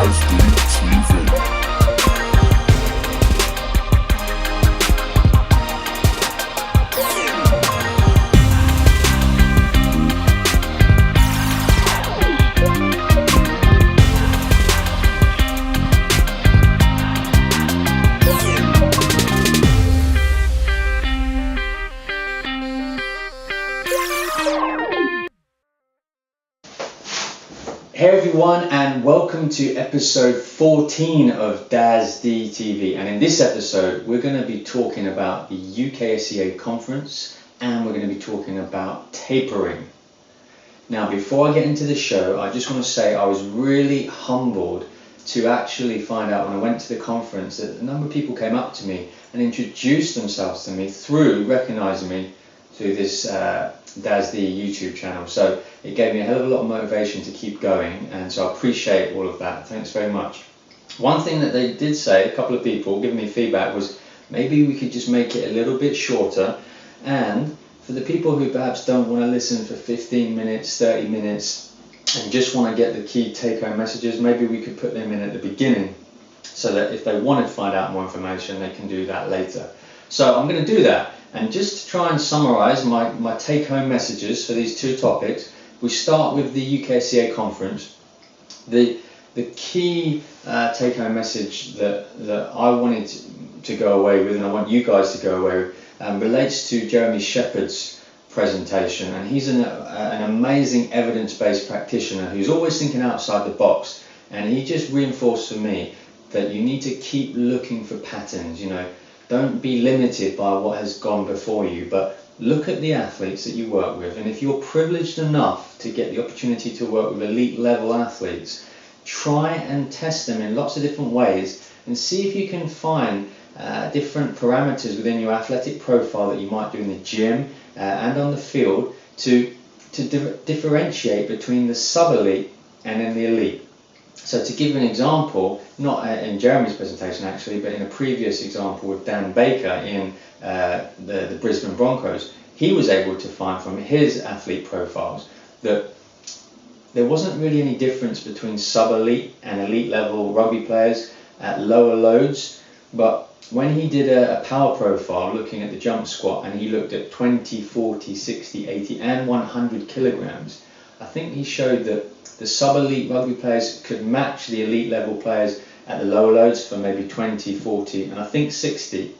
Daz Dee TV. Hey everyone, and welcome to episode 14 of Daz Dee TV. And in this episode, we're going to be talking about the UKSCA Conference, and we're going to be talking about tapering. Now, before I get into the show, I just want to say I was really humbled to actually find out when I went to the conference that a number of people came up to me and introduced themselves to me through recognizing me through this Daz Dee YouTube channel. So it gave me a hell of a lot of motivation to keep going, and so I appreciate all of that. Thanks very much. One thing that they did say, a couple of people giving me feedback, was maybe we could just make it a little bit shorter, and for the people who perhaps don't want to listen for 15 minutes, 30 minutes, and just want to get the key take-home messages, maybe we could put them in at the beginning so that if they want to find out more information, they can do that later. So I'm going to do that. And just to try and summarize my take-home messages for these two topics, we start with the UKSCA Conference. The key take-home message that I wanted to go away with, and I want you guys to go away with, relates to Jeremy Shepherd's presentation. And he's an amazing evidence-based practitioner who's always thinking outside the box. And he just reinforced for me that you need to keep looking for patterns, Don't be limited by what has gone before you, but look at the athletes that you work with. And if you're privileged enough to get the opportunity to work with elite level athletes, try and test them in lots of different ways and see if you can find different parameters within your athletic profile that you might do in the gym and on the field to differentiate between the sub-elite and then the elite. So to give an example, not in Jeremy's presentation actually, but in a previous example with Dan Baker in the Brisbane Broncos, he was able to find from his athlete profiles that there wasn't really any difference between sub-elite and elite level rugby players at lower loads. But when he did a power profile looking at the jump squat, and he looked at 20, 40, 60, 80 and 100 kilograms, I think he showed that the sub-elite rugby players could match the elite level players at the lower loads for maybe 20, 40 and I think 60.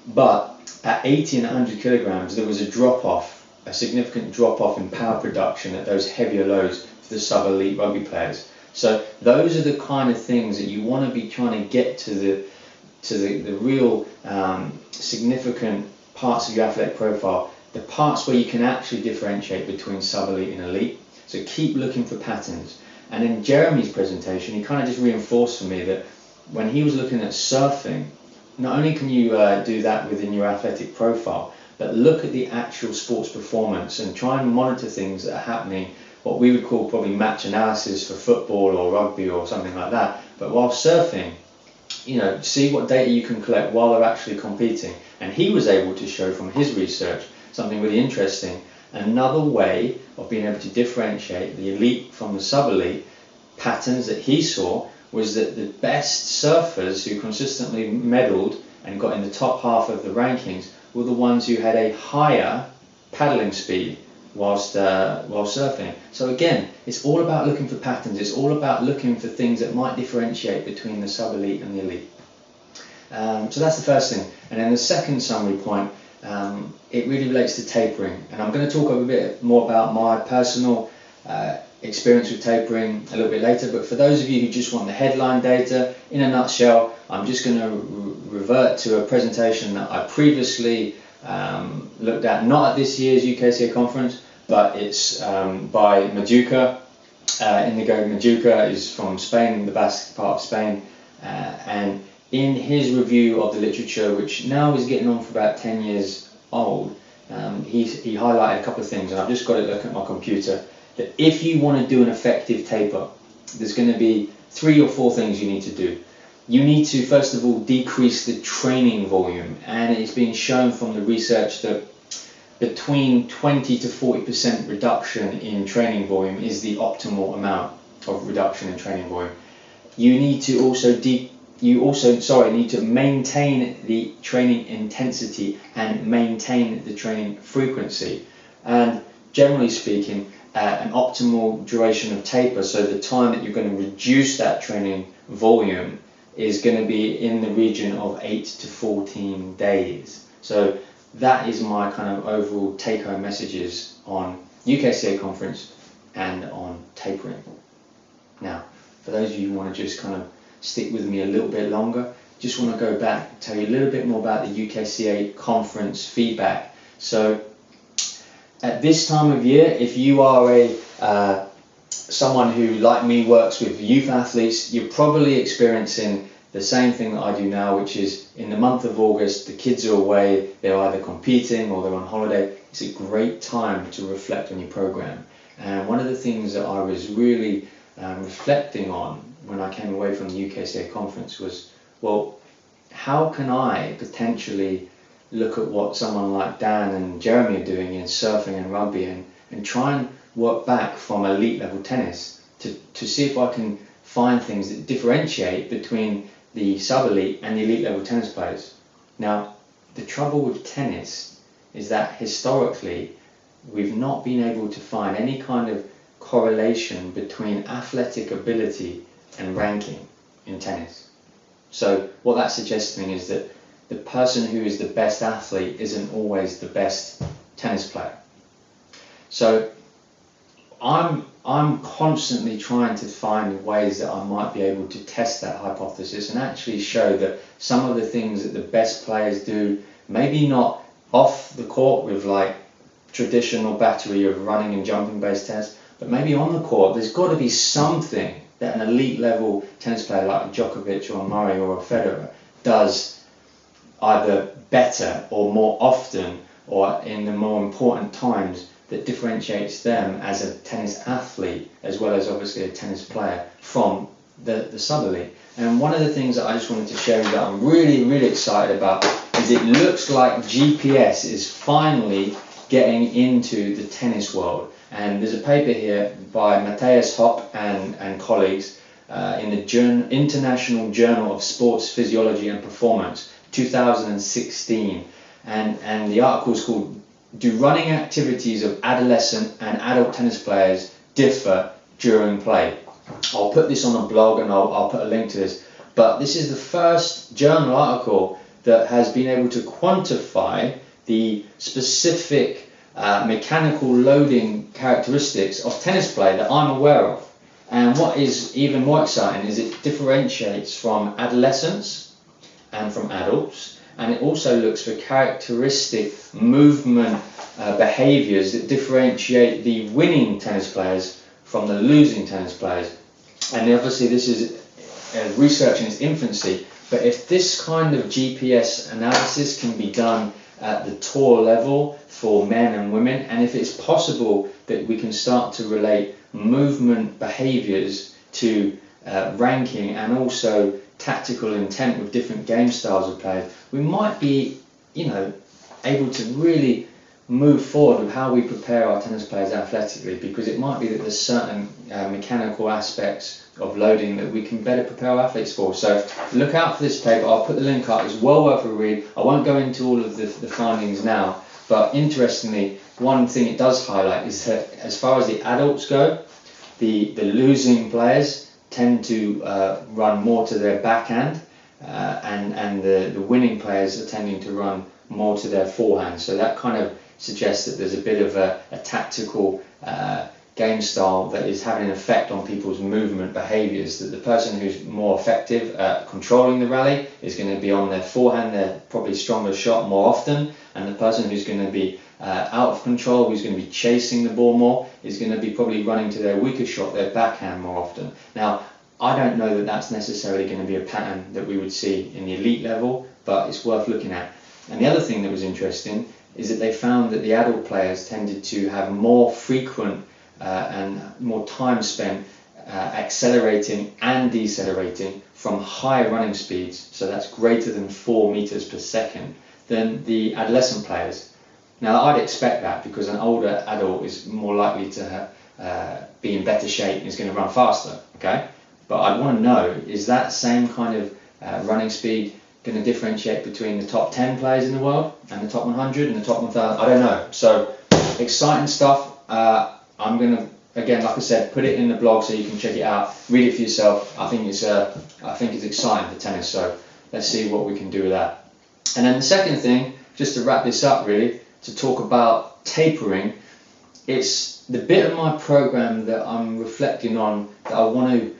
But at 80 and 100 kilograms there was a significant drop-off in power production at those heavier loads for the sub-elite rugby players. So those are the kind of things that you want to be trying to get to the real significant parts of your athletic profile, the parts where you can actually differentiate between sub-elite and elite. So keep looking for patterns. And in Jeremy's presentation, he kind of just reinforced for me that when he was looking at surfing, not only can you do that within your athletic profile, but look at the actual sports performance and try and monitor things that are happening, what we would call probably match analysis for football or rugby or something like that. But while surfing, see what data you can collect while they're actually competing. And he was able to show from his research something really interesting. Another way of being able to differentiate the elite from the sub-elite patterns that he saw was that the best surfers who consistently medalled and got in the top half of the rankings were the ones who had a higher paddling speed whilst surfing. So again, it's all about looking for patterns. It's all about looking for things that might differentiate between the sub-elite and the elite. So that's the first thing. And then the second summary point, it really relates to tapering, and I'm going to talk a bit more about my personal experience with tapering a little bit later. But for those of you who just want the headline data, in a nutshell, I'm just going to revert to a presentation that I previously looked at, not at this year's UKSCA Conference, but it's by Maduka. Inigo Maduka is from Spain, the Basque part of Spain, and in his review of the literature, which now is getting on for about 10 years old, he highlighted a couple of things, and I've just got it looking at my computer, that if you want to do an effective taper, there's going to be 3 or 4 things you need to do. You need to, first of all, decrease the training volume, and it's been shown from the research that between 20 to 40% reduction in training volume is the optimal amount of reduction in training volume. you need to also need to maintain the training intensity and maintain the training frequency. And generally speaking, an optimal duration of taper, so the time that you're going to reduce that training volume, is going to be in the region of 8 to 14 days. So that is my kind of overall take-home messages on UKSCA Conference and on tapering. Now, for those of you who want to just kind of stick with me a little bit longer, just want to go back, tell you a little bit more about the UKSCA Conference feedback. So at this time of year, if you are someone who, like me, works with youth athletes, you're probably experiencing the same thing that I do now, which is in the month of August, the kids are away, they're either competing or they're on holiday. It's a great time to reflect on your program. And one of the things that I was really reflecting on when I came away from the UKSCA Conference was, well, how can I potentially look at what someone like Dan and Jeremy are doing in surfing and rugby and try and work back from elite level tennis to see if I can find things that differentiate between the sub-elite and the elite level tennis players. Now, the trouble with tennis is that historically we've not been able to find any kind of correlation between athletic ability and ranking in tennis. So what that's suggesting is that the person who is the best athlete isn't always the best tennis player. So I'm constantly trying to find ways that I might be able to test that hypothesis and actually show that some of the things that the best players do, maybe not off the court with like traditional battery of running and jumping based tennis, but maybe on the court there's got to be something that an elite level tennis player like Djokovic or Murray or Federer does either better or more often or in the more important times that differentiates them as a tennis athlete as well as obviously a tennis player from the sub-elite. And one of the things that I just wanted to share with you that I'm really excited about is it looks like GPS is finally getting into the tennis world. And there's a paper here by Matthias Hopp and colleagues in the International Journal of Sports Physiology and Performance, 2016. And the article is called "Do Running Activities of Adolescent and Adult Tennis Players Differ During Play?" I'll put this on the blog and I'll put a link to this. But this is the first journal article that has been able to quantify the specific mechanical loading characteristics of tennis play that I'm aware of. And what is even more exciting is it differentiates from adolescents and from adults, and it also looks for characteristic movement behaviors that differentiate the winning tennis players from the losing tennis players. And obviously this is research in its infancy, but if this kind of GPS analysis can be done at the tour level for men and women, and if it's possible that we can start to relate movement behaviors to ranking and also tactical intent with different game styles of players, we might be, able to really move forward with how we prepare our tennis players athletically, because it might be that there's certain mechanical aspects of loading that we can better prepare our athletes for. So look out for this paper. I'll put the link up. It's well worth a read. I won't go into all of the findings now, but interestingly, one thing it does highlight is that as far as the adults go, the losing players tend to run more to their backhand, and the winning players are tending to run more to their forehand. So that kind of suggests that there's a bit of a tactical game style that is having an effect on people's movement behaviours, that the person who's more effective at controlling the rally is going to be on their forehand, their probably stronger shot more often, and the person who's going to be out of control, who's going to be chasing the ball more, is going to be probably running to their weaker shot, their backhand more often. Now, I don't know that that's necessarily going to be a pattern that we would see in the elite level, but it's worth looking at. And the other thing that was interesting is that they found that the adult players tended to have more frequent and more time spent accelerating and decelerating from high running speeds, so that's greater than 4 meters per second, than the adolescent players. Now, I'd expect that because an older adult is more likely to be in better shape and is going to run faster, okay? but I'd want to know, is that same kind of running speed going to differentiate between the top 10 players in the world and the top 100 and the top 1000? I don't know. So exciting stuff. I'm going to, again, like I said, put it in the blog so you can check it out, read it for yourself. I think it's exciting for tennis, so let's see what we can do with that. And then the second thing, just to wrap this up really, to talk about tapering, it's the bit of my program that I'm reflecting on that I want to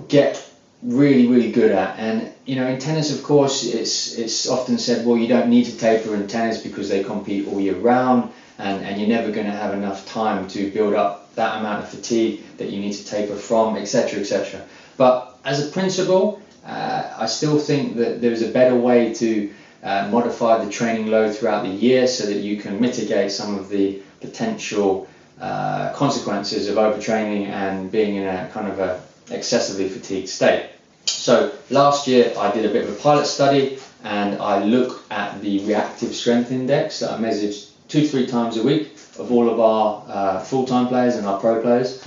get really, really good at. And you know, in tennis, of course, it's often said, well, you don't need to taper in tennis because they compete all year round, and you're never going to have enough time to build up that amount of fatigue that you need to taper from, etc., etc. But as a principle, I still think that there's a better way to modify the training load throughout the year so that you can mitigate some of the potential consequences of overtraining and being in a kind of a excessively fatigued state. So last year I did a bit of a pilot study, and I looked at the reactive strength index that I measured 2-3 times a week of all of our full-time players and our pro players,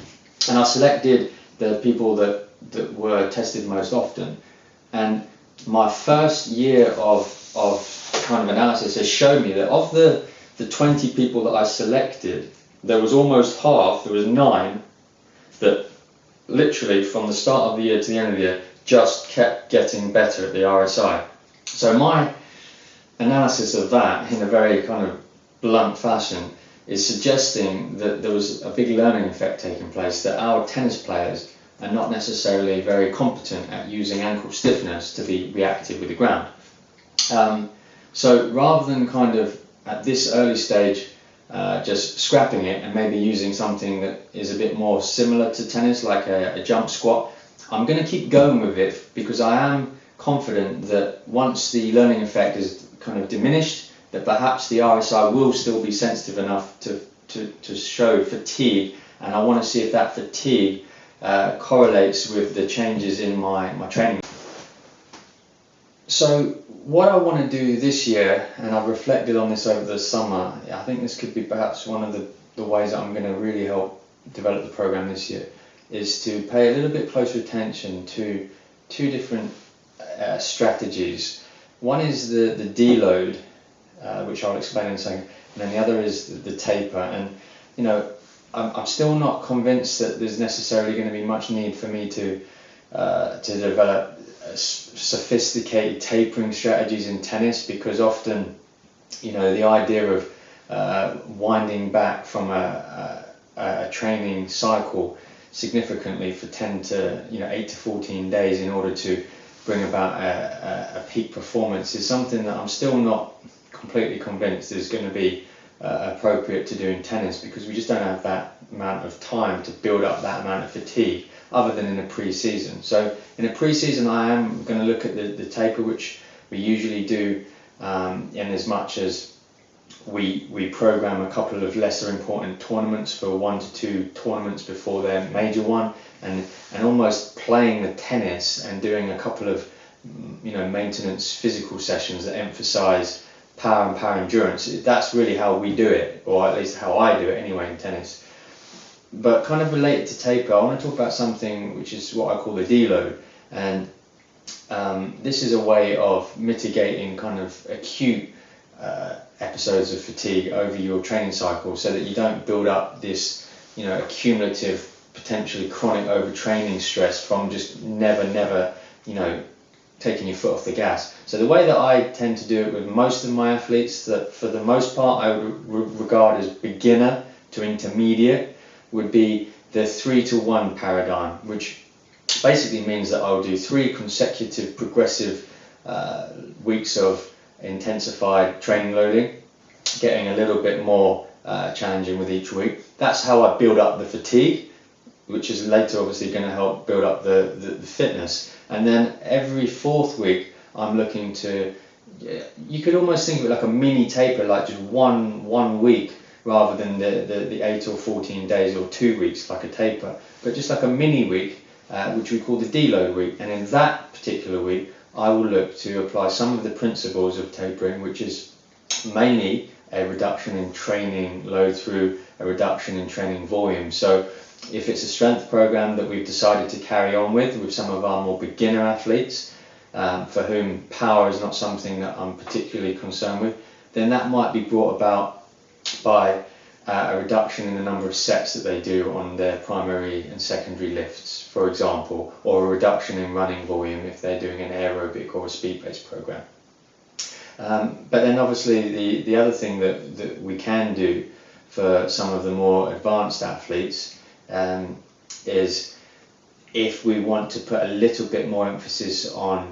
and I selected the people that were tested most often. And my first year of kind of analysis has shown me that of the 20 people that I selected, there was almost half, there was 9 that literally from the start of the year to the end of the year just kept getting better at the RSI. So my analysis of that in a very kind of blunt fashion is suggesting that there was a big learning effect taking place, that our tennis players are not necessarily very competent at using ankle stiffness to be reactive with the ground. So rather than kind of at this early stage just scrapping it and maybe using something that is a bit more similar to tennis, like a jump squat, I'm going to keep going with it because I am confident that once the learning effect is kind of diminished, that perhaps the RSI will still be sensitive enough to show fatigue, and I want to see if that fatigue correlates with the changes in my training. So what I want to do this year, and I've reflected on this over the summer, I think this could be perhaps one of the ways that I'm going to really help develop the program this year, is to pay a little bit closer attention to 2 different strategies. One is the deload, which I'll explain in a second, and then the other is the taper. And you know, I'm still not convinced that there's necessarily going to be much need for me to develop sophisticated tapering strategies in tennis, because often, you know, the idea of winding back from a training cycle significantly for 8 to 14 days in order to bring about a peak performance is something that I'm still not completely convinced is going to be appropriate to do in tennis, because we just don't have that amount of time to build up that amount of fatigue other than in a pre-season. So in a pre-season I am going to look at the taper, which we usually do in as much as we program a couple of lesser important tournaments for 1 to 2 tournaments before their major one, and almost playing the tennis and doing a couple of maintenance physical sessions that emphasize power and power endurance. That's really how we do it, or at least how I do it anyway in tennis. But kind of related to taper, I want to talk about something which is what I call the deload, and this is a way of mitigating kind of acute episodes of fatigue over your training cycle, so that you don't build up this accumulative, potentially chronic overtraining stress from just never taking your foot off the gas. So the way that I tend to do it with most of my athletes, that for the most part I would regard as beginner to intermediate, would be the 3-to-1 paradigm, which basically means that I'll do 3 consecutive progressive weeks of intensified training loading, getting a little bit more challenging with each week. That's how I build up the fatigue, which is later obviously going to help build up the fitness. And then every 4th week I'm looking to, you could almost think of it like a mini taper, like just one week rather than the 8 or 14 days or 2 weeks like a taper, but just like a mini week, which we call the deload week. And in that particular week I will look to apply some of the principles of tapering, which is mainly a reduction in training load through a reduction in training volume. So if it's a strength program that we've decided to carry on with some of our more beginner athletes, for whom power is not something that I'm particularly concerned with, then that might be brought about by a reduction in the number of sets that they do on their primary and secondary lifts, for example, or a reduction in running volume if they're doing an aerobic or a speed-based program. But then obviously the other thing that we can do for some of the more advanced athletes is, if we want to put a little bit more emphasis on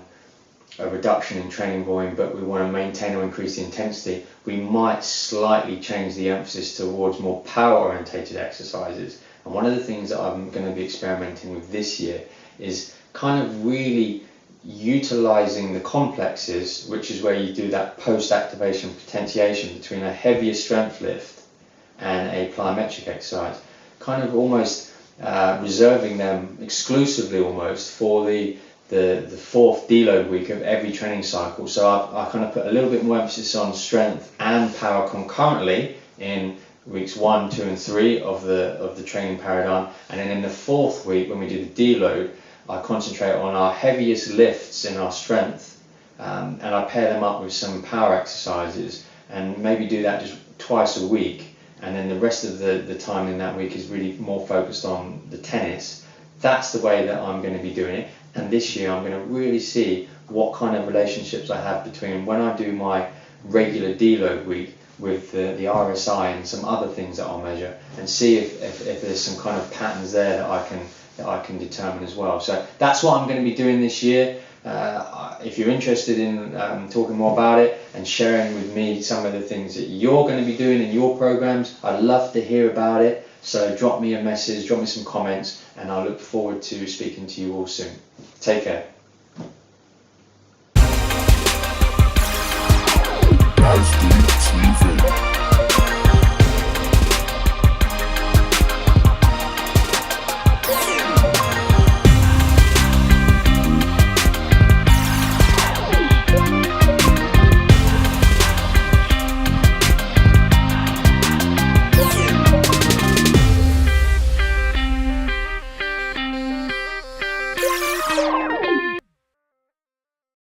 a reduction in training volume, but we want to maintain or increase the intensity, we might slightly change the emphasis towards more power orientated exercises. And one of the things that I'm going to be experimenting with this year is kind of really utilizing the complexes, which is where you do that post-activation potentiation between a heavier strength lift and a plyometric exercise, kind of almost reserving them exclusively almost for the fourth deload week of every training cycle. So I kind of put a little bit more emphasis on strength and power concurrently in weeks 1, 2 and 3 of the training paradigm, and then in the fourth week when we do the deload, I concentrate on our heaviest lifts in our strength, and I pair them up with some power exercises, and maybe do that just twice a week, and then the rest of the time in that week is really more focused on the tennis. That's the way that I'm going to be doing it. And this year I'm going to really see what kind of relationships I have between when I do my regular deload week with the RSI and some other things that I'll measure, and see if there's some kind of patterns there that I can determine as well. So that's what I'm going to be doing this year. If you're interested in talking more about it and sharing with me some of the things that you're going to be doing in your programs, I'd love to hear about it. So drop me a message, drop me some comments, and I look forward to speaking to you all soon. Take care.